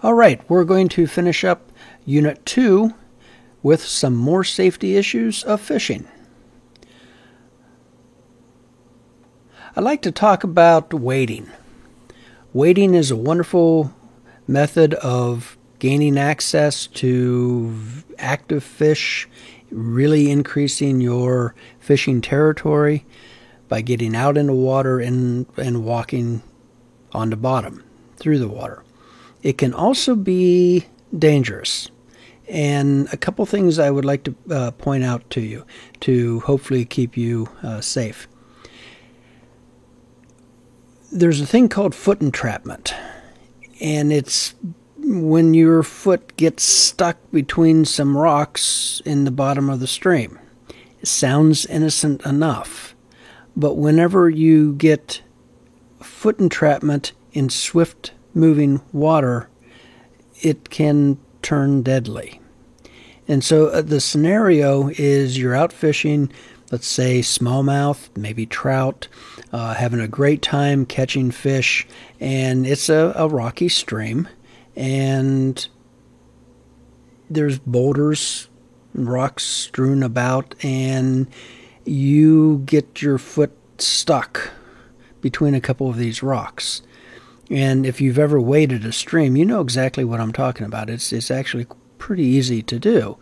All right, we're going to finish up Unit 2 with some more safety issues of fishing. I'd like to talk about wading. Wading is a wonderful method of gaining access to active fish, really increasing your fishing territory by getting out in the water and walking on the bottom through the water. It can also be dangerous. And a couple things I would like to point out to you to hopefully keep you safe. There's a thing called foot entrapment, and it's when your foot gets stuck between some rocks in the bottom of the stream. It sounds innocent enough, but whenever you get foot entrapment in swift-moving water, it can turn deadly. And so the scenario is you're out fishing, let's say smallmouth, maybe trout, having a great time catching fish, and it's a rocky stream, and there's boulders and rocks strewn about, and you get your foot stuck between a couple of these rocks. And if you've ever waded a stream, you know exactly what I'm talking about. It's actually pretty easy to do.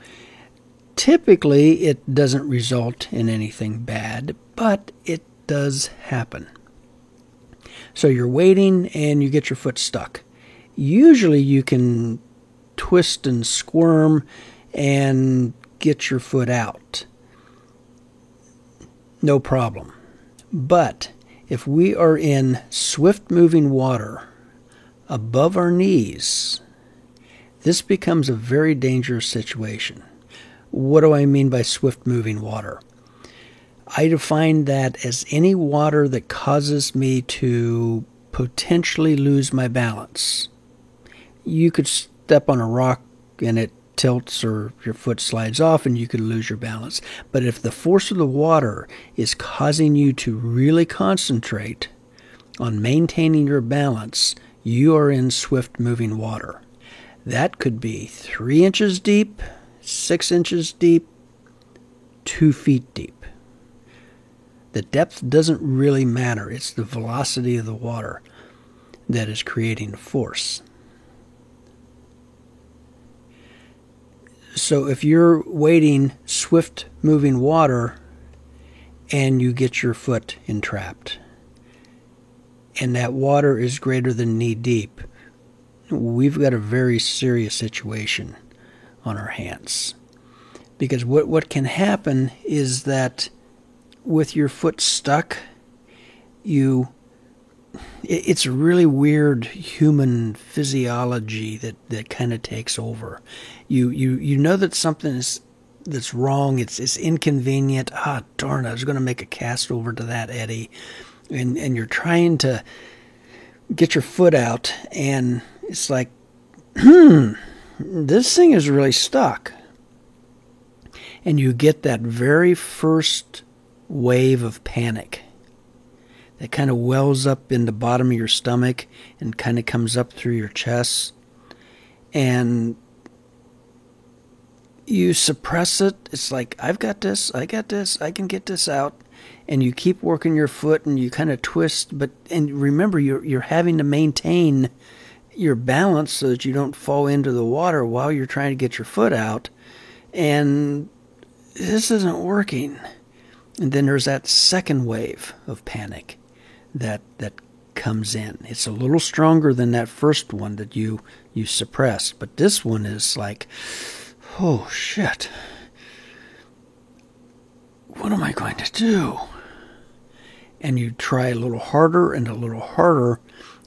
Typically, it doesn't result in anything bad, but it does happen. So you're wading and you get your foot stuck. Usually you can twist and squirm and get your foot out. No problem. But if we are in swift-moving water above our knees, this becomes a very dangerous situation. What do I mean by swift-moving water? I define that as any water that causes me to potentially lose my balance. You could step on a rock and it tilts or your foot slides off and you could lose your balance. But if the force of the water is causing you to really concentrate on maintaining your balance, you are in swift-moving water. That could be 3 inches deep, 6 inches deep, 2 feet deep. The depth doesn't really matter. It's the velocity of the water that is creating the force. So if you're wading swift-moving water and you get your foot entrapped, and that water is greater than knee deep, we've got a very serious situation on our hands. Because what can happen is that with your foot stuck, it's a really weird human physiology that kind of takes over. You know that something that's wrong. It's inconvenient. Darn! I was going to make a cast over to that eddy, and you're trying to get your foot out, and it's like, this thing is really stuck. And you get that very first wave of panic that kind of wells up in the bottom of your stomach and kind of comes up through your chest. And you suppress it. It's like, I got this, I can get this out. And you keep working your foot and you kind of twist. And remember, you're having to maintain your balance so that you don't fall into the water while you're trying to get your foot out. And this isn't working. And then there's that second wave of panic that comes in. It's a little stronger than that first one that you suppressed. But this one is like, oh shit. What am I going to do? And you try a little harder and a little harder.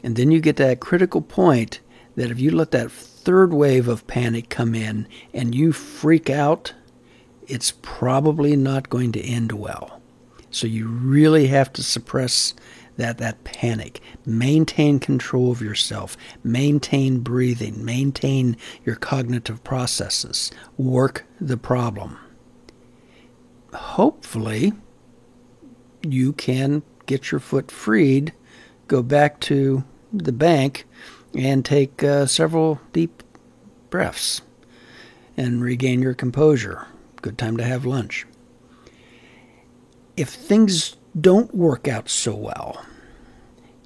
And then you get to that critical point that if you let that third wave of panic come in and you freak out, it's probably not going to end well. So you really have to suppress that panic. Maintain control of yourself. Maintain breathing. Maintain your cognitive processes. Work the problem. Hopefully, you can get your foot freed, go back to the bank, and take several deep breaths and regain your composure. Good time to have lunch. If things don't work out so well,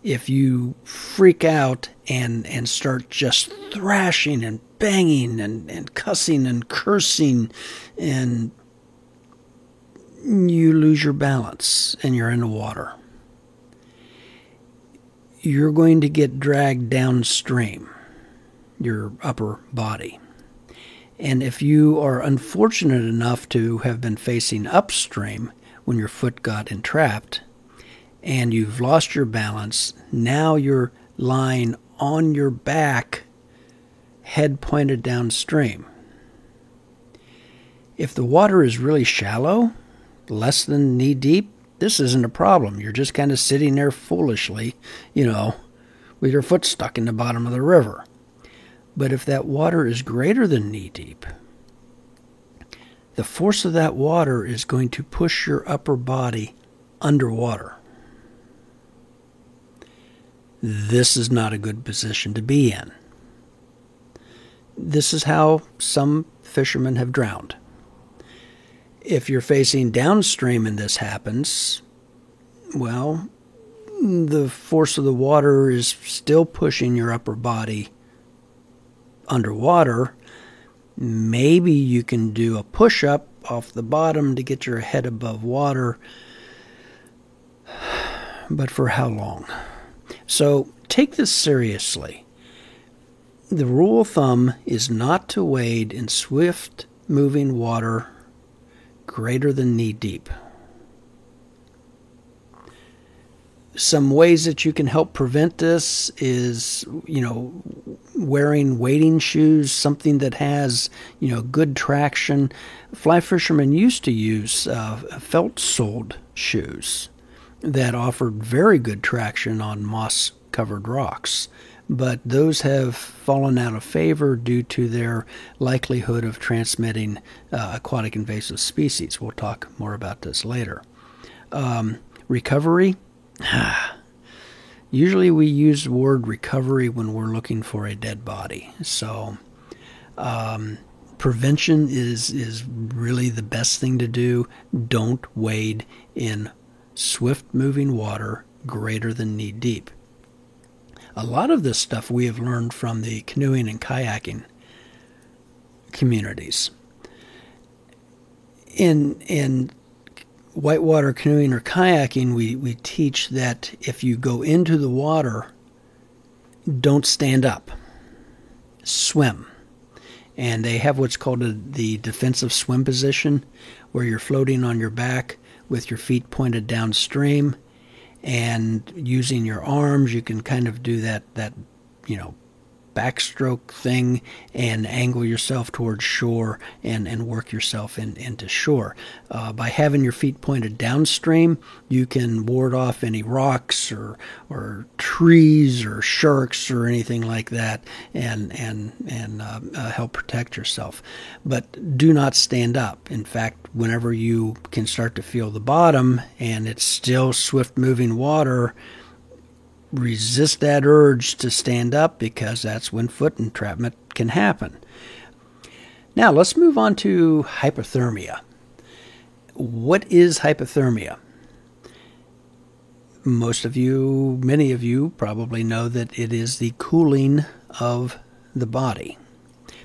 if you freak out and start just thrashing and banging and cussing and cursing, and you lose your balance and you're in the water, you're going to get dragged downstream, your upper body. And if you are unfortunate enough to have been facing upstream when your foot got entrapped, and you've lost your balance, now you're lying on your back, head pointed downstream. If the water is really shallow, less than knee deep, this isn't a problem. You're just kind of sitting there foolishly, with your foot stuck in the bottom of the river. But if that water is greater than knee deep, the force of that water is going to push your upper body underwater. This is not a good position to be in. This is how some fishermen have drowned. If you're facing downstream and this happens, well, the force of the water is still pushing your upper body underwater. Maybe you can do a push-up off the bottom to get your head above water, but for how long? So take this seriously. The rule of thumb is not to wade in swift moving water greater than knee deep. Some ways that you can help prevent this is, wearing wading shoes, something that has, good traction. Fly fishermen used to use felt-soled shoes that offered very good traction on moss-covered rocks, but those have fallen out of favor due to their likelihood of transmitting aquatic invasive species. We'll talk more about this later. Recovery. Usually we use the word recovery when we're looking for a dead body. So prevention is really the best thing to do. Don't wade in swift-moving water greater than knee deep. A lot of this stuff we have learned from the canoeing and kayaking communities. In whitewater canoeing or kayaking, we teach that if you go into the water, don't stand up. Swim. And they have what's called the defensive swim position, where you're floating on your back with your feet pointed downstream, and using your arms, you can kind of do that backstroke thing and angle yourself towards shore and work yourself into shore. By having your feet pointed downstream, you can ward off any rocks or trees or sharks or anything like that and help protect yourself. But do not stand up. In fact, whenever you can start to feel the bottom and it's still swift moving water, resist that urge to stand up, because that's when foot entrapment can happen. Now let's move on to hypothermia. What is hypothermia? Many of you probably know that it is the cooling of the body,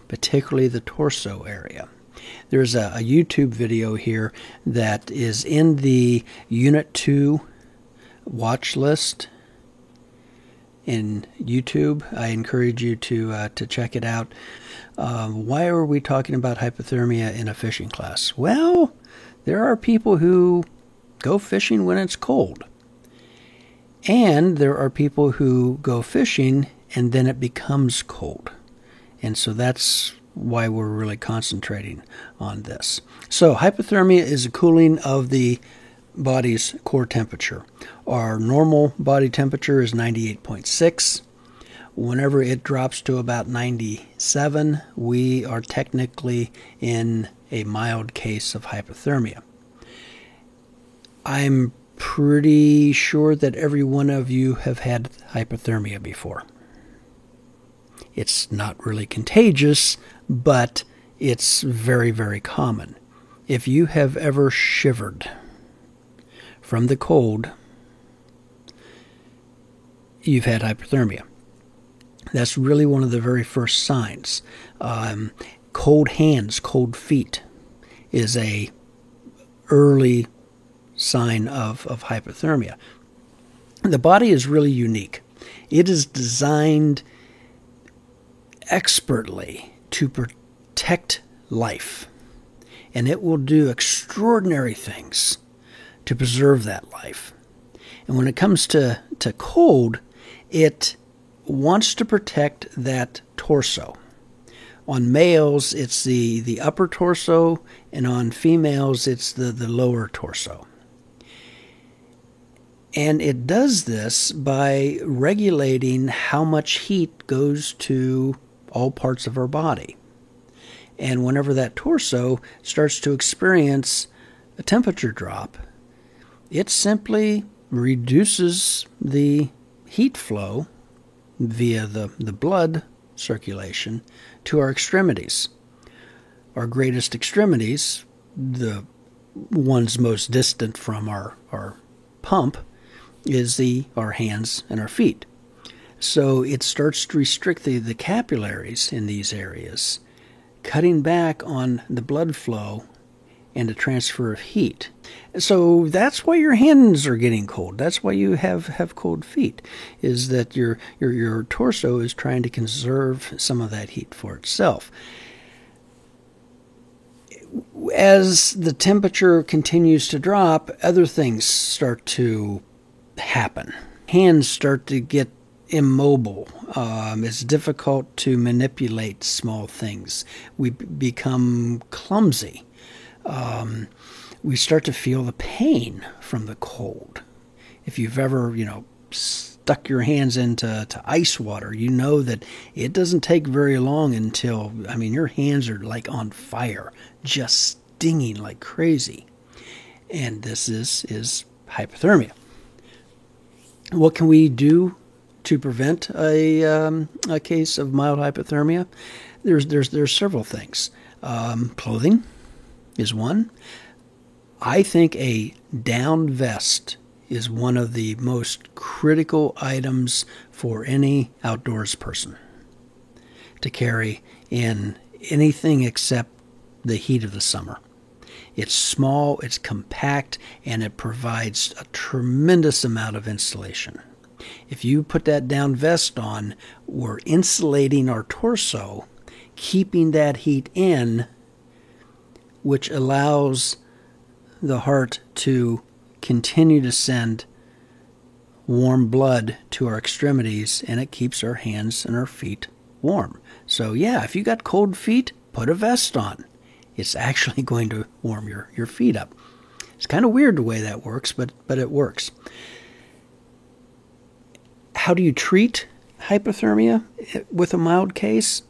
particularly the torso area. There's a YouTube video here that is in the Unit 2 watch list in YouTube. I encourage you to check it out. Why are we talking about hypothermia in a fishing class? Well, there are people who go fishing when it's cold. And there are people who go fishing and then it becomes cold. And so that's why we're really concentrating on this. So hypothermia is a cooling of the body's core temperature. Our normal body temperature is 98.6. Whenever it drops to about 97, we are technically in a mild case of hypothermia. I'm pretty sure that every one of you have had hypothermia before. It's not really contagious, but it's very, very common. If you have ever shivered from the cold, you've had hypothermia. That's really one of the very first signs. Cold hands, cold feet is a early sign of hypothermia. The body is really unique. It is designed expertly to protect life, and it will do extraordinary things to preserve that life. And when it comes to cold, it wants to protect that torso. On males, it's the upper torso, and on females, it's the lower torso. And it does this by regulating how much heat goes to all parts of our body. And whenever that torso starts to experience a temperature drop, it simply reduces the heat flow via the blood circulation to our extremities. Our greatest extremities, the ones most distant from our pump, is our hands and our feet. So it starts to restrict the capillaries in these areas, cutting back on the blood flow and the transfer of heat. So that's why your hands are getting cold. That's why you have cold feet, is that your torso is trying to conserve some of that heat for itself. As the temperature continues to drop, other things start to happen. Hands start to get immobile. It's difficult to manipulate small things. We become clumsy. We start to feel the pain from the cold. If you've ever, stuck your hands into ice water, you know that it doesn't take very long until, your hands are like on fire, just stinging like crazy. And this is hypothermia. What can we do to prevent a case of mild hypothermia? There's several things. Clothing is one. I think a down vest is one of the most critical items for any outdoors person to carry in anything except the heat of the summer. It's small, it's compact, and it provides a tremendous amount of insulation. If you put that down vest on, we're insulating our torso, keeping that heat in, which allows the heart to continue to send warm blood to our extremities, and it keeps our hands and our feet warm. So yeah, if you got cold feet, put a vest on. It's actually going to warm your feet up. It's kind of weird the way that works, but it works. How do you treat hypothermia with a mild case?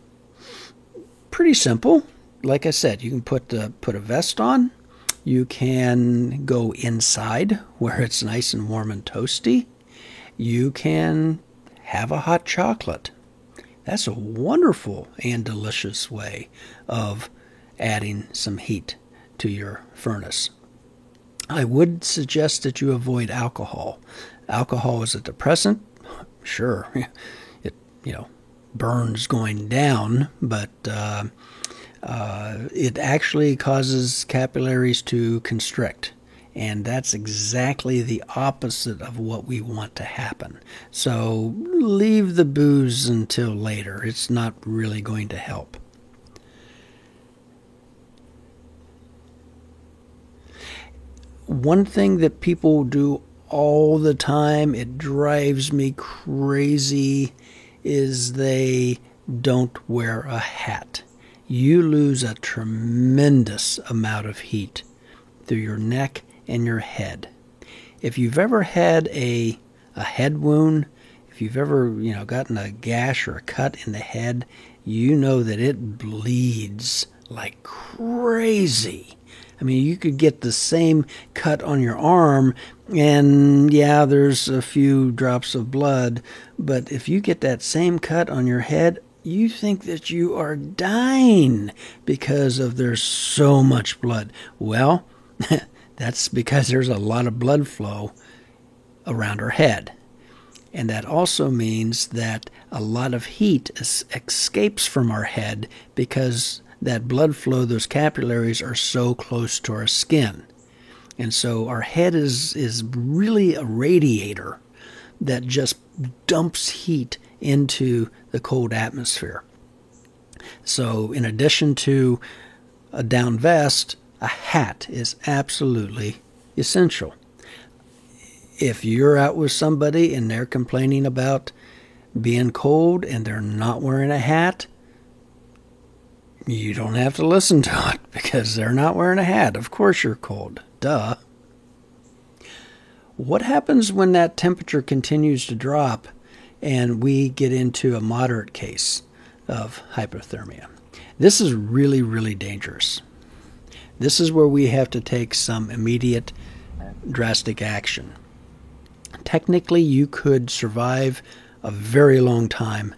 Pretty simple. Like I said, you can put a vest on. You can go inside where it's nice and warm and toasty. You can have a hot chocolate. That's a wonderful and delicious way of adding some heat to your furnace. I would suggest that you avoid alcohol. Alcohol is a depressant. Sure, it burns going down, but it actually causes capillaries to constrict. And that's exactly the opposite of what we want to happen. So leave the booze until later. It's not really going to help. One thing that people do all the time, it drives me crazy, is they don't wear a hat. You lose a tremendous amount of heat through your neck and your head. If you've ever had a head wound, if you've ever gotten a gash or a cut in the head, you know that it bleeds like crazy. You could get the same cut on your arm, and yeah, there's a few drops of blood, but if you get that same cut on your head, you think that you are dying because of there's so much blood. Well, that's because there's a lot of blood flow around our head. And that also means that a lot of heat escapes from our head because that blood flow, those capillaries are so close to our skin. And so our head is really a radiator that just dumps heat into the cold atmosphere. So in addition to a down vest, a hat is absolutely essential. If you're out with somebody and they're complaining about being cold and they're not wearing a hat, you don't have to listen to it because they're not wearing a hat. Of course you're cold. Duh. What happens when that temperature continues to drop and we get into a moderate case of hypothermia? This is really, really dangerous. This is where we have to take some immediate, drastic action. Technically, you could survive a very long time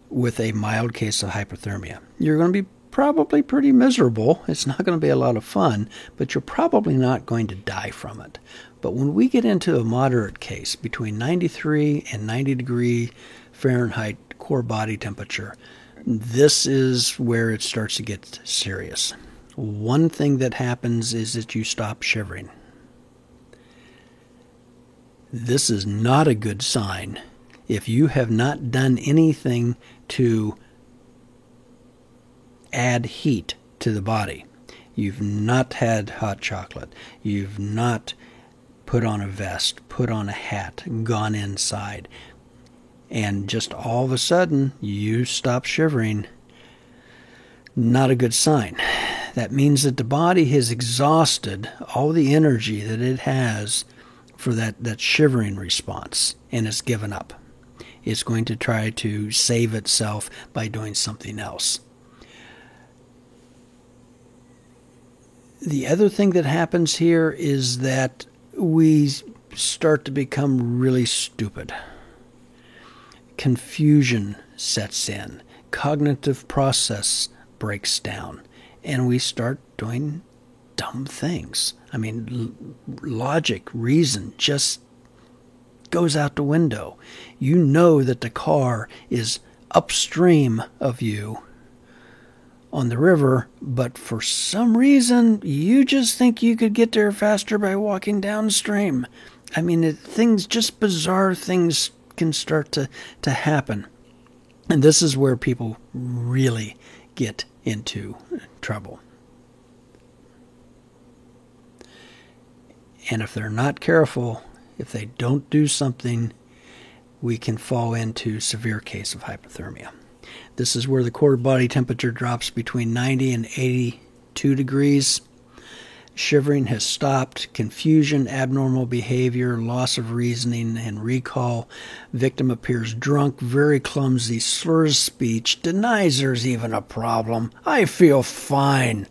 with a mild case of hypothermia. You're going to be probably pretty miserable. It's not going to be a lot of fun, but you're probably not going to die from it. But when we get into a moderate case, between 93 and 90 degree Fahrenheit core body temperature, this is where it starts to get serious. One thing that happens is that you stop shivering. This is not a good sign if you have not done anything to add heat to the body. You've not had hot chocolate. You've not put on a vest, put on a hat, gone inside, and just all of a sudden you stop shivering. Not a good sign. That means that the body has exhausted all the energy that it has for that shivering response, and it's given up. It's going to try to save itself by doing something else. The other thing that happens here is that we start to become really stupid. Confusion sets in. Cognitive process breaks down. And we start doing dumb things. I mean, logic, reason just goes out the window. You know that the car is upstream of you on the river, but for some reason, you just think you could get there faster by walking downstream. I mean, just bizarre things can start to happen. And this is where people really get into trouble. And if they're not careful, if they don't do something, we can fall into severe case of hypothermia. This is where the core body temperature drops between 90 and 82 degrees. Shivering has stopped. Confusion, abnormal behavior, loss of reasoning and recall. Victim appears drunk, very clumsy, slurs speech, denies there's even a problem. I feel fine.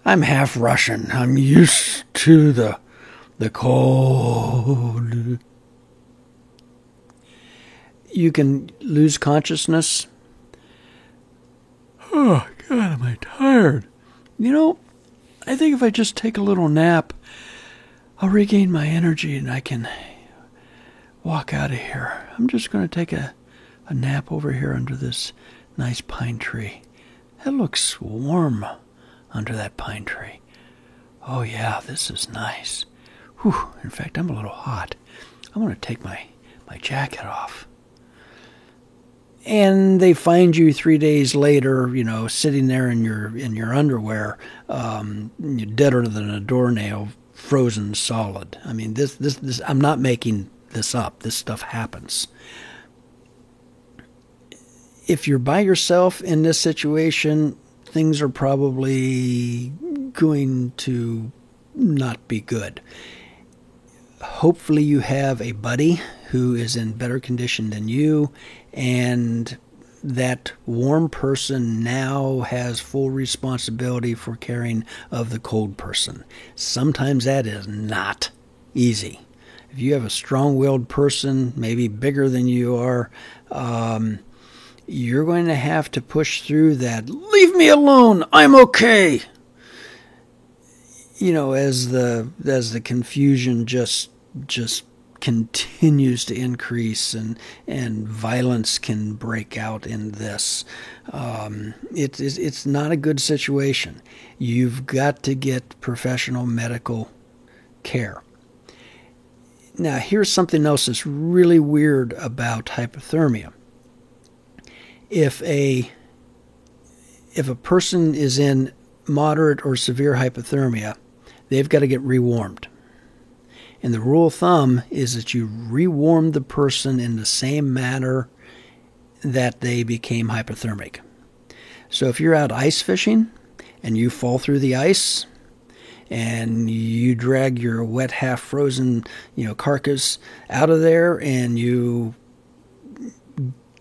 I'm half Russian. I'm used to the cold. You can lose consciousness. Oh, God, am I tired? You know, I think if I just take a little nap, I'll regain my energy and I can walk out of here. I'm just going to take a nap over here under this nice pine tree. It looks warm under that pine tree. Oh, yeah, this is nice. Whew, in fact, I'm a little hot. I'm going to take my jacket off. And they find you 3 days later, sitting there in your underwear, you're deader than a doornail, frozen solid. I mean, this I'm not making this up. This stuff happens. If you're by yourself in this situation, things are probably going to not be good. Hopefully you have a buddy who is in better condition than you, and that warm person now has full responsibility for caring of the cold person. Sometimes that is not easy. If you have a strong-willed person, maybe bigger than you are, you're going to have to push through that, leave me alone, I'm okay. As the confusion just continues to increase and violence can break out in this. It's not a good situation. You've got to get professional medical care. Now, here's something else that's really weird about hypothermia. If a person is in moderate or severe hypothermia, they've got to get rewarmed. And the rule of thumb is that you rewarm the person in the same manner that they became hypothermic. So if you're out ice fishing and you fall through the ice and you drag your wet, half-frozen, carcass out of there and you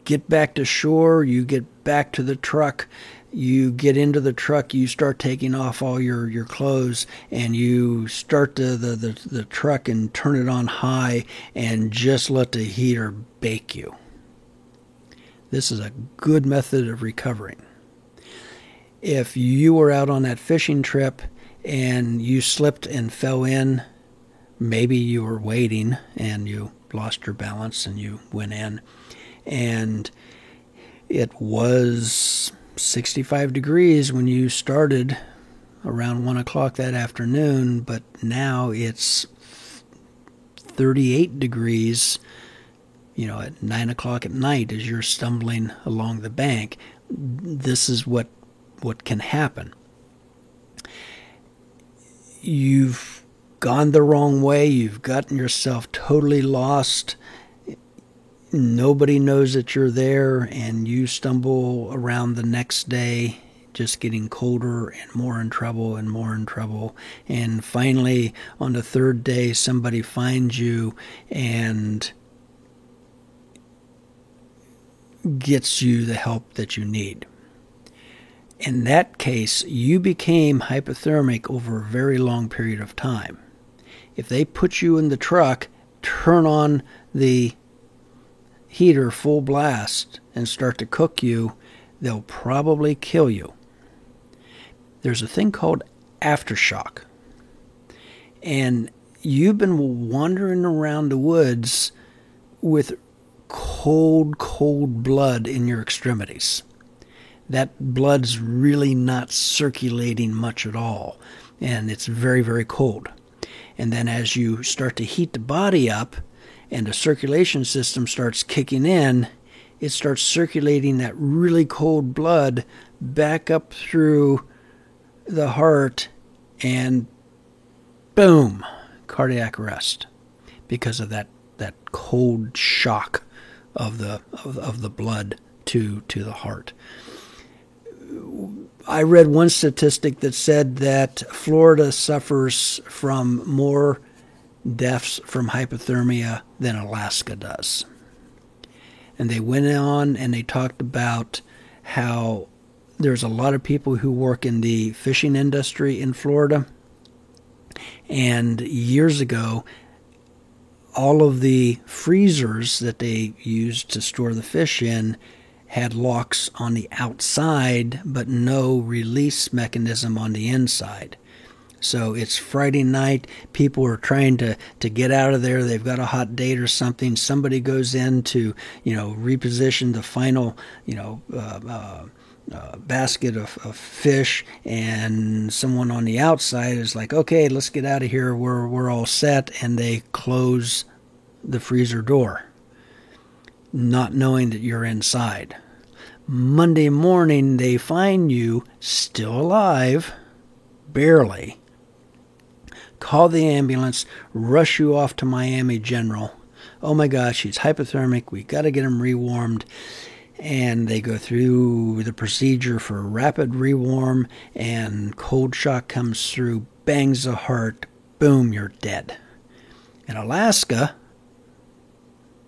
get back to shore, you get back to the truck, you get into the truck, you start taking off all your clothes, and you start the truck and turn it on high and just let the heater bake you. This is a good method of recovering. If you were out on that fishing trip and you slipped and fell in, maybe you were wading and you lost your balance and you went in, and it was 65 degrees when you started around 1 o'clock that afternoon, but now it's 38 degrees, at 9 o'clock at night as you're stumbling along the bank. This is what can happen. You've gone the wrong way. You've gotten yourself totally lost. Nobody knows that you're there, and you stumble around the next day just getting colder and more in trouble and more in trouble. And finally, on the third day, somebody finds you and gets you the help that you need. In that case, you became hypothermic over a very long period of time. If they put you in the truck, turn on the heater full blast and start to cook you, they'll probably kill you. There's a thing called aftershock. And you've been wandering around the woods with cold blood in your extremities. That blood's really not circulating much at all, and it's very, very cold. And then as you start to heat the body up, and the circulation system starts kicking in, it starts circulating that really cold blood back up through the heart, and boom, cardiac arrest because of that cold shock of the blood to the heart. I read one statistic that said that Florida suffers from more deaths from hypothermia than Alaska does. And they went on and they talked about how there's a lot of people who work in the fishing industry in Florida. And years ago, all of the freezers that they used to store the fish in had locks on the outside, but no release mechanism on the inside. So it's Friday night, people are trying to get out of there, they've got a hot date or something, somebody goes in to, reposition the final, basket of fish, and someone on the outside is like, okay, let's get out of here, we're all set, and they close the freezer door, not knowing that you're inside. Monday morning, they find you still alive, barely, call the ambulance, rush you off to Miami General. Oh my gosh, he's hypothermic, we got to get him rewarmed. And they go through the procedure for rapid rewarm, and cold shock comes through, bangs the heart, boom, you're dead. In Alaska,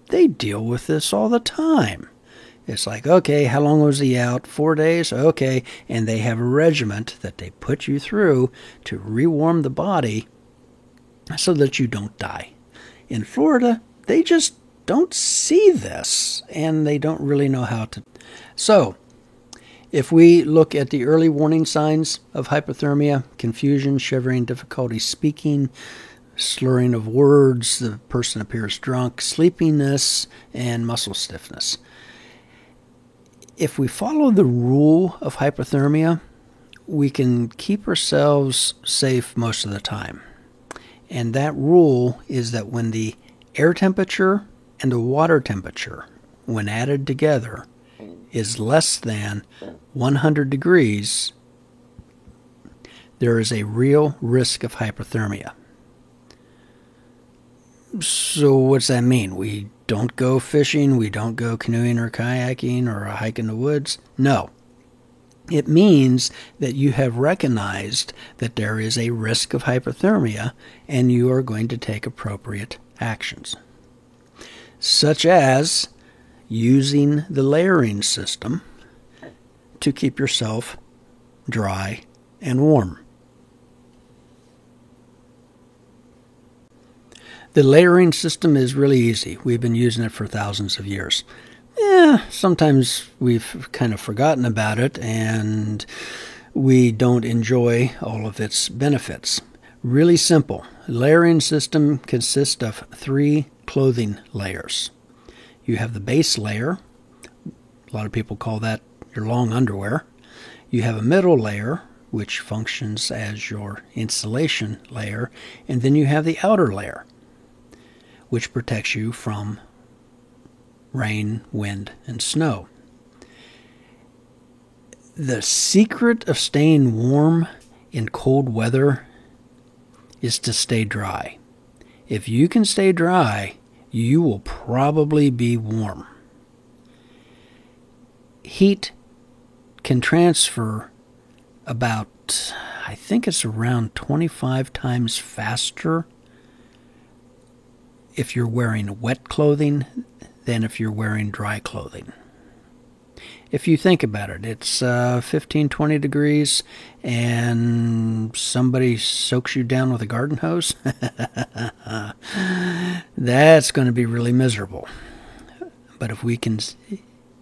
they deal with this all the time. It's like, okay, how long was he out? 4 days? Okay. And they have a regiment that they put you through to rewarm the body so that you don't die. In Florida, they just don't see this, and they don't really know how to. So, if we look at the early warning signs of hypothermia: confusion, shivering, difficulty speaking, slurring of words, the person appears drunk, sleepiness, and muscle stiffness. If we follow the rule of hypothermia, we can keep ourselves safe most of the time. And that rule is that when the air temperature and the water temperature, when added together, is less than 100 degrees, there is a real risk of hypothermia. So what's that mean? We don't go fishing, we don't go canoeing or kayaking or a hike in the woods? No. It means that you have recognized that there is a risk of hypothermia and you are going to take appropriate actions, such as using the layering system to keep yourself dry and warm. The layering system is really easy. We've been using it for thousands of years. Sometimes we've kind of forgotten about it and we don't enjoy all of its benefits. Really simple. The layering system consists of 3 clothing layers. You have the base layer. A lot of people call that your long underwear. You have a middle layer, which functions as your insulation layer. And then you have the outer layer, which protects you from rain, wind, and snow. The secret of staying warm in cold weather is to stay dry. If you can stay dry, you will probably be warm. Heat can transfer about, I think it's around 25 times faster if you're wearing wet clothing than if you're wearing dry clothing. If you think about it, it's 15, 20 degrees and somebody soaks you down with a garden hose. That's going to be really miserable. But if we can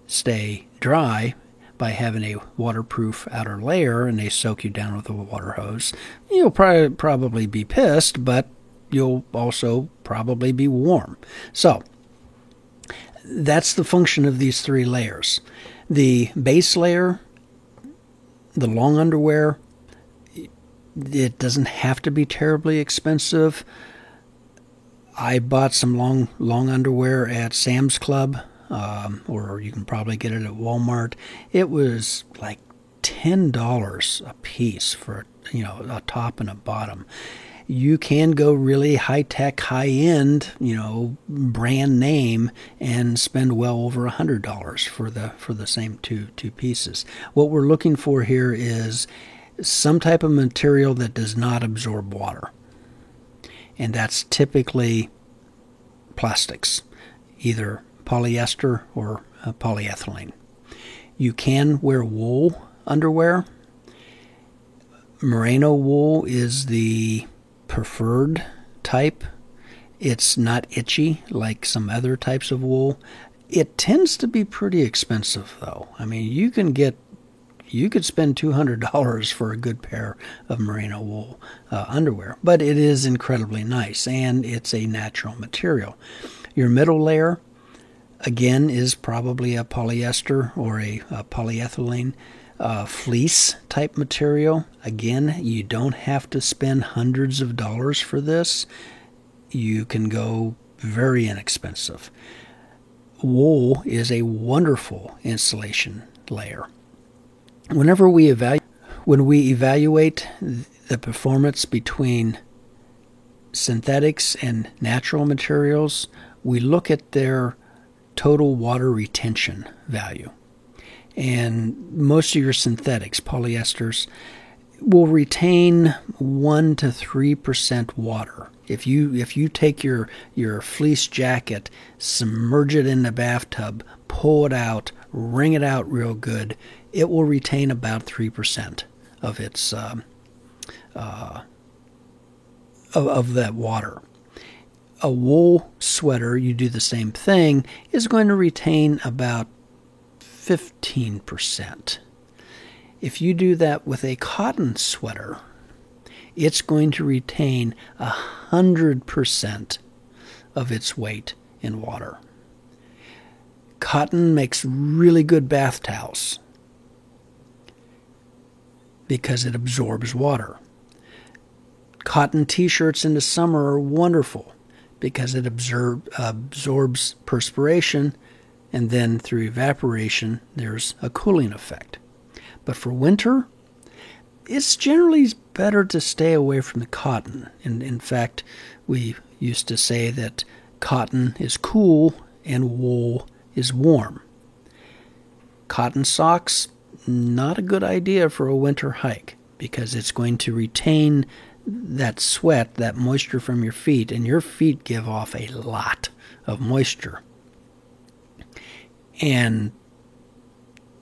stay dry by having a waterproof outer layer and they soak you down with a water hose, you'll probably be pissed, but you'll also probably be warm. So that's the function of these 3 layers. The base layer, the long underwear, it doesn't have to be terribly expensive. I bought some long underwear at Sam's Club, or you can probably get it at Walmart. It was like $10 a piece for a top and a bottom. You can go really high-tech, high-end, brand name and spend well over $100 for the same two pieces. What we're looking for here is some type of material that does not absorb water. And that's typically plastics, either polyester or polyethylene. You can wear wool underwear. Merino wool is the preferred type. It's not itchy like some other types of wool. It tends to be pretty expensive though. I mean, you could spend $200 for a good pair of merino wool underwear, but it is incredibly nice and it's a natural material. Your middle layer, again, is probably a polyester or a polyethylene fleece type material. Again, you don't have to spend hundreds of dollars for this. You can go very inexpensive. Wool is a wonderful insulation layer. When we evaluate the performance between synthetics and natural materials, we look at their total water retention value. And most of your synthetics, polyesters, will retain 1 to 3% water. If you take your fleece jacket, submerge it in the bathtub, pull it out, wring it out real good, it will retain about 3% of its of that water. A wool sweater, you do the same thing, is going to retain about 15%. If you do that with a cotton sweater, it's going to retain 100% of its weight in water. Cotton makes really good bath towels because it absorbs water. Cotton t-shirts in the summer are wonderful because it absorbs perspiration, and then through evaporation there's a cooling effect. But for winter, it's generally better to stay away from the cotton. In fact, we used to say that cotton is cool and wool is warm. Cotton socks, not a good idea for a winter hike because it's going to retain that sweat, that moisture from your feet, and your feet give off a lot of moisture. And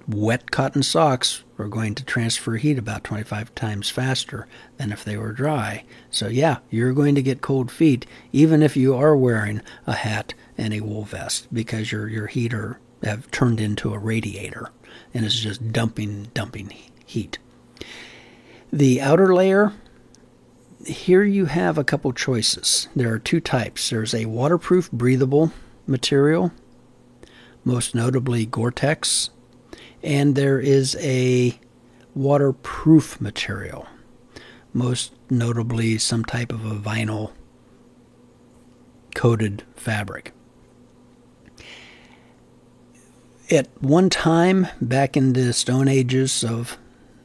wet cotton socks are going to transfer heat about 25 times faster than if they were dry. So yeah, you're going to get cold feet even if you are wearing a hat and a wool vest because your heater have turned into a radiator and is just dumping heat. The outer layer, here you have a couple choices. There are two types. There's a waterproof, breathable material, most notably Gore-Tex, and there is a waterproof material, most notably some type of a vinyl coated fabric. At one time, back in the Stone Ages of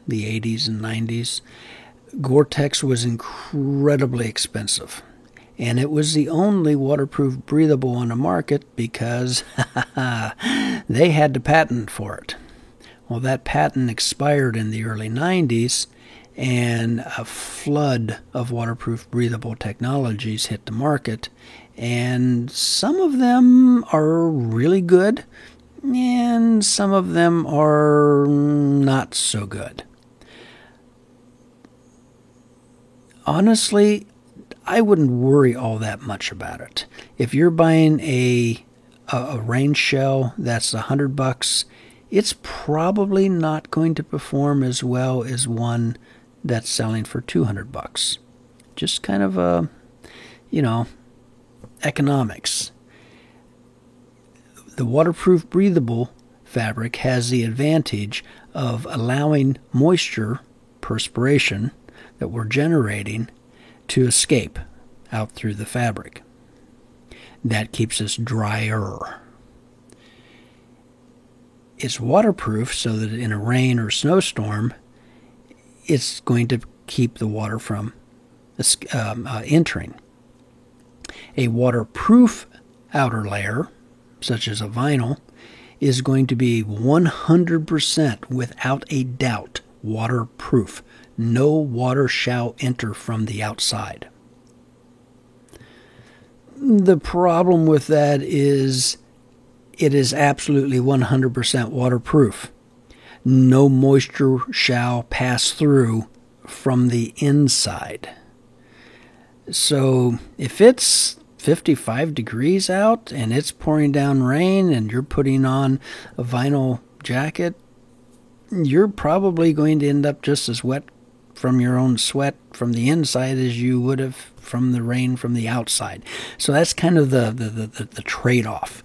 the 80s and 90s, Gore-Tex was incredibly expensive. And it was the only waterproof breathable on the market because they had the patent for it. Well, that patent expired in the early 90s, and a flood of waterproof breathable technologies hit the market. And some of them are really good, and some of them are not so good. Honestly, I wouldn't worry all that much about it. If you're buying a rain shell that's $100, it's probably not going to perform as well as one that's selling for $200. Just kind of economics. The waterproof breathable fabric has the advantage of allowing moisture, perspiration, that we're generating to escape out through the fabric. That keeps us drier. It's waterproof so that in a rain or snowstorm, it's going to keep the water from entering. A waterproof outer layer, such as a vinyl, is going to be 100% without a doubt waterproof. No water shall enter from the outside. The problem with that is it is absolutely 100% waterproof. No moisture shall pass through from the inside. So if it's 55 degrees out and it's pouring down rain and you're putting on a vinyl jacket, you're probably going to end up just as wet from your own sweat from the inside as you would have from the rain from the outside. So that's kind of the trade-off.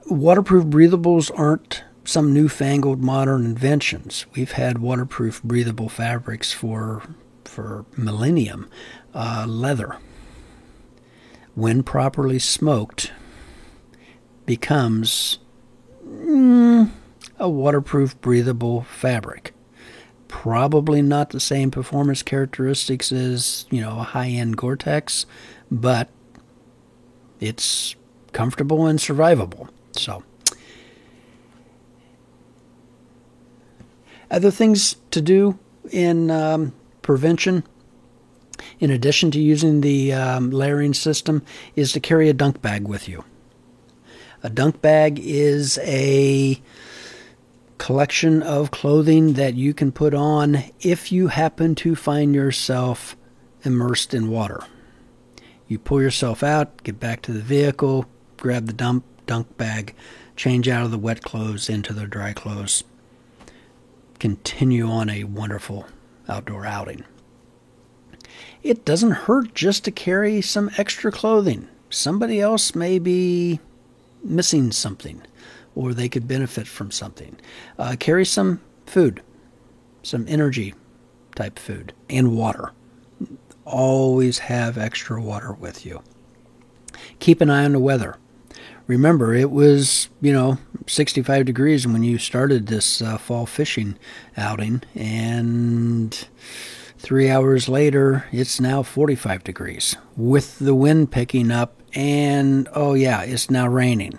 Waterproof breathables aren't some newfangled modern inventions. We've had waterproof breathable fabrics for millennium. Leather, when properly smoked, becomes a waterproof breathable fabric. Probably not the same performance characteristics as, a high-end Gore-Tex, but it's comfortable and survivable. So, other things to do in prevention, in addition to using the layering system, is to carry a dunk bag with you. A dunk bag is a collection of clothing that you can put on if you happen to find yourself immersed in water. You pull yourself out, get back to the vehicle, grab the dunk bag, change out of the wet clothes into the dry clothes, continue on a wonderful outdoor outing. It doesn't hurt just to carry some extra clothing. Somebody else may be missing something, or they could benefit from something. Carry some food, some energy type food, and water. Always have extra water with you. Keep an eye on the weather. Remember, it was, 65 degrees when you started this fall fishing outing, and 3 hours later, it's now 45 degrees with the wind picking up, and it's now raining.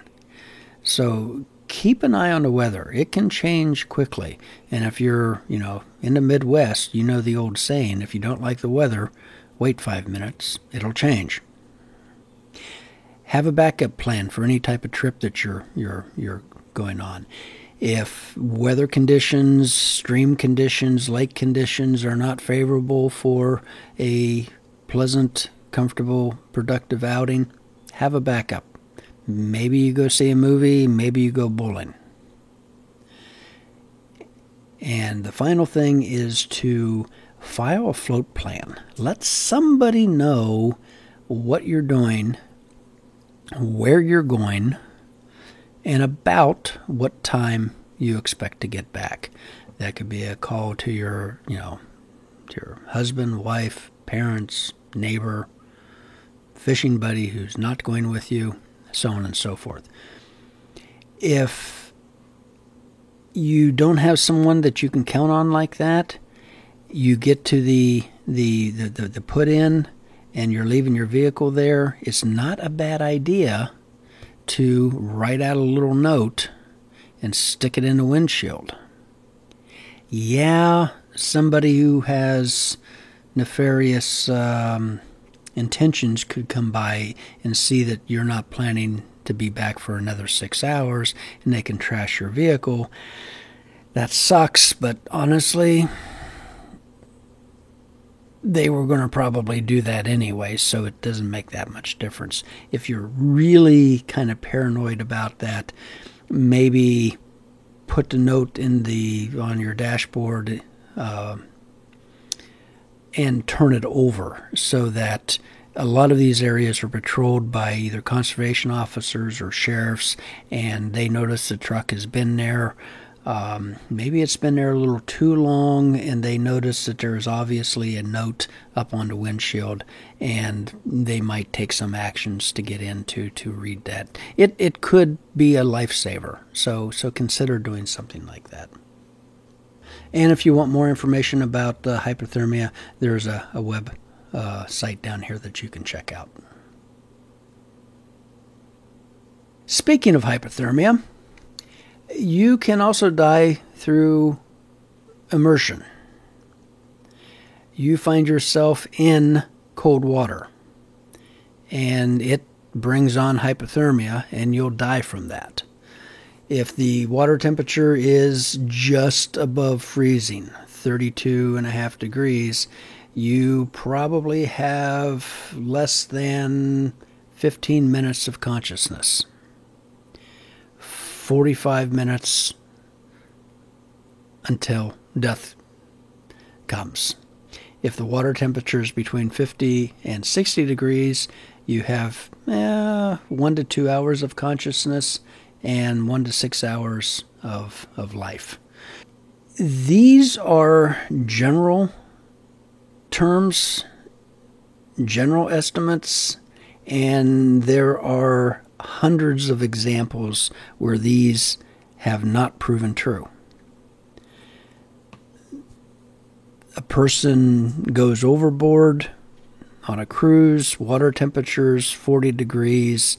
So keep an eye on the weather. It can change quickly. And if you're, in the Midwest, you know the old saying, if you don't like the weather, wait 5 minutes, it'll change. Have a backup plan for any type of trip that you're going on. If weather conditions, stream conditions, lake conditions are not favorable for a pleasant, comfortable, productive outing, have a backup. Maybe you go see a movie, maybe you go bowling. And the final thing is to file a float plan. Let somebody know what you're doing, where you're going, and about what time you expect to get back. That could be a call to your, to your husband, wife, parents, neighbor, fishing buddy who's not going with you, so on and so forth. If you don't have someone that you can count on like that, you get to the put in and you're leaving your vehicle there, it's not a bad idea to write out a little note and stick it in the windshield. Yeah, somebody who has nefarious intentions could come by and see that you're not planning to be back for another 6 hours, and they can trash your vehicle. That sucks, but honestly, they were going to probably do that anyway, so it doesn't make that much difference. If you're really kind of paranoid about that, maybe put the note on your dashboard and turn it over so that a lot of these areas are patrolled by either conservation officers or sheriffs, and they notice the truck has been there. Maybe it's been there a little too long, and they notice that there is obviously a note up on the windshield, and they might take some actions to get in to read that. It could be a lifesaver, so consider doing something like that. And if you want more information about hypothermia, there's a web site down here that you can check out. Speaking of hypothermia, you can also die through immersion. You find yourself in cold water, and it brings on hypothermia, and you'll die from that. If the water temperature is just above freezing, 32.5 degrees, you probably have less than 15 minutes of consciousness. 45 minutes until death comes. If the water temperature is between 50 and 60 degrees, you have 1 to 2 hours of consciousness and 1 to 6 hours of life. These are general terms, general estimates, and there are hundreds of examples where these have not proven true. A person goes overboard on a cruise, water temperatures 40 degrees.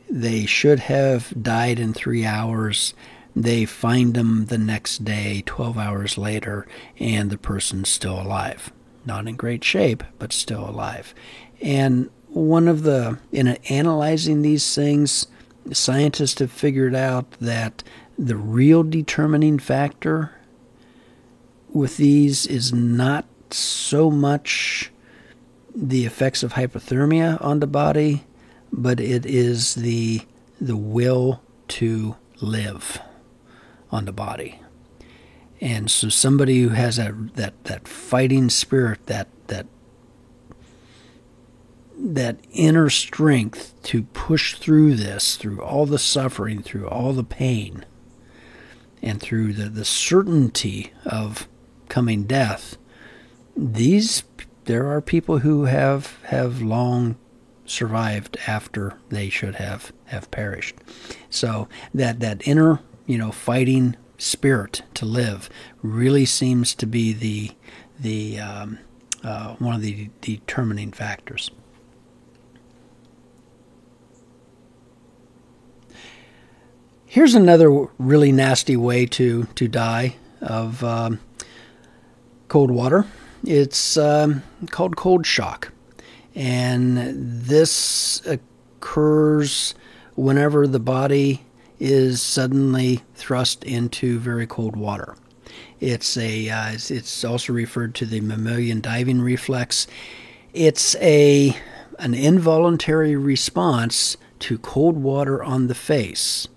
They should have died in 3 hours. They find them the next day, 12 hours later, and the person's still alive. Not in great shape, but still alive. And in analyzing these things, scientists have figured out that the real determining factor with these is not so much the effects of hypothermia on the body, but it is the will to live on the body. And so somebody who has that fighting spirit, that inner strength to push through this, through all the suffering, through all the pain, and through the certainty of coming death, there are people who have long survived after they should have perished. So that inner, fighting spirit to live really seems to be the one of the determining factors. Here's another really nasty way to die of cold water. It's called cold shock. And this occurs whenever the body is suddenly thrust into very cold water. It's also referred to the mammalian diving reflex. It's an involuntary response to cold water on the face.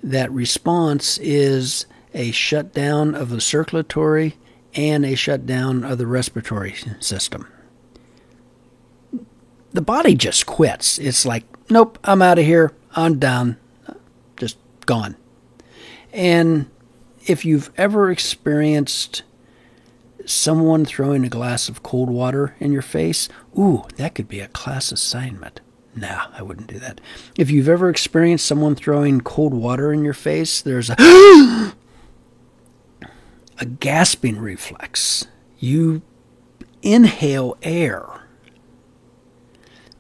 That response is a shutdown of the circulatory and a shutdown of the respiratory system. The body just quits. It's like, nope, I'm out of here. I'm done. Just gone. And if you've ever experienced someone throwing a glass of cold water in your face, ooh, that could be a class assignment. No, I wouldn't do that. If you've ever experienced someone throwing cold water in your face, there's a gasping reflex. You inhale air.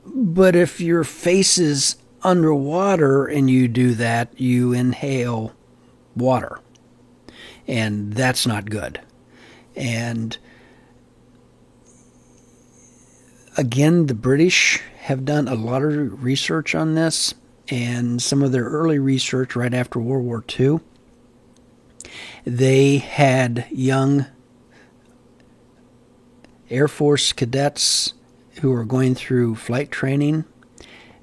But if your face is underwater and you do that, you inhale water. And that's not good. And again, the British have done a lot of research on this, and some of their early research right after World War II, they had young Air Force cadets who were going through flight training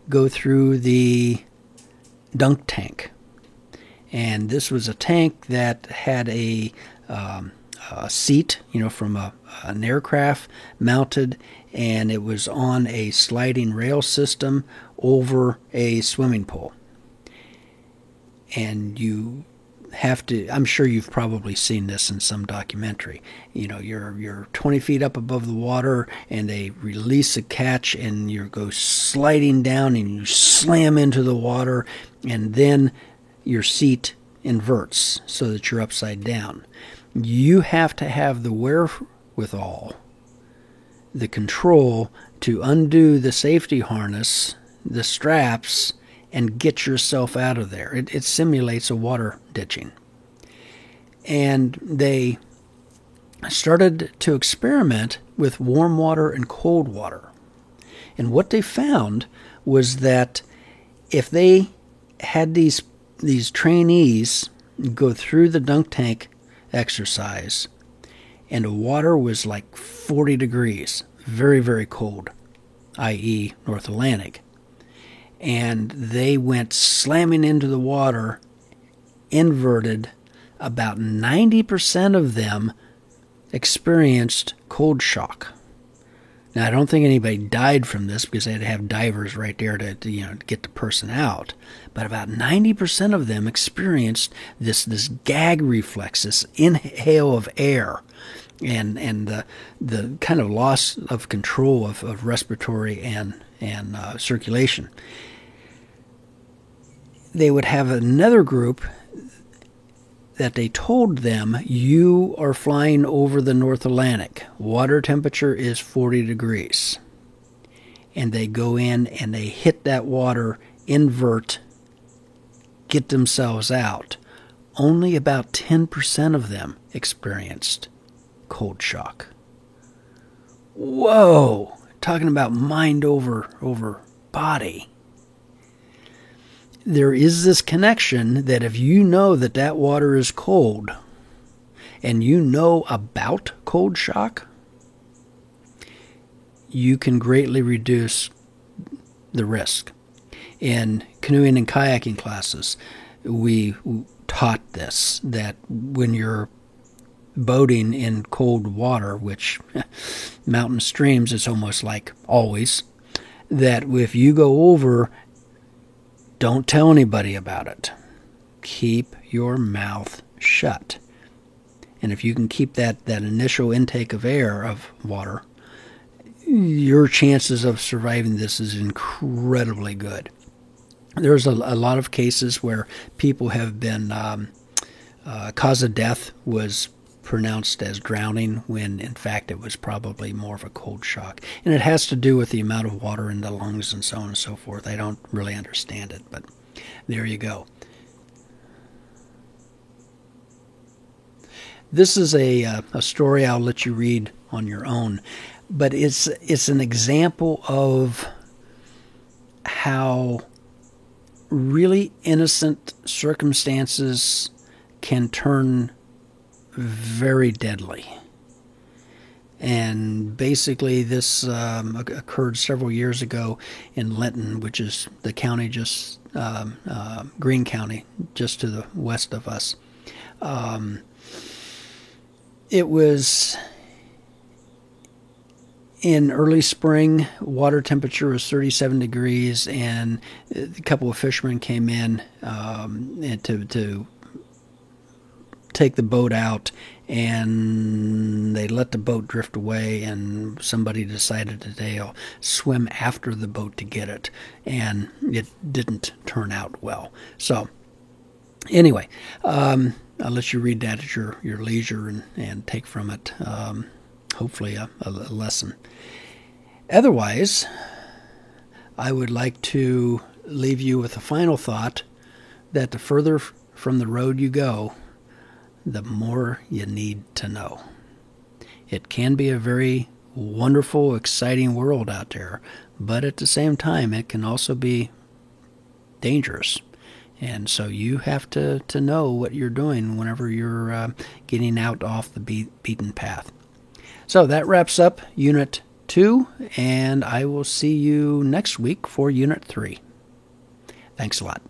go through the dunk tank. And this was a tank that had a seat, from an aircraft mounted, and it was on a sliding rail system over a swimming pool. And you have to, I'm sure you've probably seen this in some documentary. You're 20 feet up above the water, and they release a catch, and you go sliding down, and you slam into the water, and then your seat inverts so that you're upside down. You have to have the wherewithal, the control to undo the safety harness, the straps, and get yourself out of there. It simulates a water ditching. And they started to experiment with warm water and cold water. And what they found was that if they had these trainees go through the dunk tank exercise, and the water was like 40 degrees, very, very cold, i.e. North Atlantic, and they went slamming into the water, inverted, about 90% of them experienced cold shock. Now, I don't think anybody died from this because they had to have divers right there to get the person out. But about 90% of them experienced this gag reflex, this inhale of air, and the kind of loss of control of respiratory and circulation. They would have another group that they told them, you are flying over the North Atlantic. Water temperature is 40 degrees. And they go in and they hit that water, invert, get themselves out. Only about 10% of them experienced cold shock. Whoa! Talking about mind over body. There is this connection that if you know that water is cold and you know about cold shock, you can greatly reduce the risk. In canoeing and kayaking classes, we taught this, that when you're boating in cold water, which mountain streams, it's almost like always, that if you go over, don't tell anybody about it. Keep your mouth shut. And if you can keep that initial intake of air, of water, your chances of surviving this is incredibly good. There's a lot of cases where people have been, cause of death was pronounced as drowning when in fact it was probably more of a cold shock. And it has to do with the amount of water in the lungs and so on and so forth. I don't really understand it, but there you go. This is a story I'll let you read on your own, but it's an example of how really innocent circumstances can turn very deadly. And basically this occurred several years ago in Linton, which is the county just, Greene County, just to the west of us. It was in early spring. Water temperature was 37 degrees, and a couple of fishermen came in to take the boat out, and they let the boat drift away, and somebody decided that they'll swim after the boat to get it, and it didn't turn out well. So anyway, I'll let you read that at your leisure and take from it, hopefully, a lesson. Otherwise, I would like to leave you with a final thought that the further from the road you go, the more you need to know. It can be a very wonderful, exciting world out there, but at the same time, it can also be dangerous. And so you have to know what you're doing whenever you're getting out off the beaten path. So that wraps up Unit 2, and I will see you next week for Unit 3. Thanks a lot.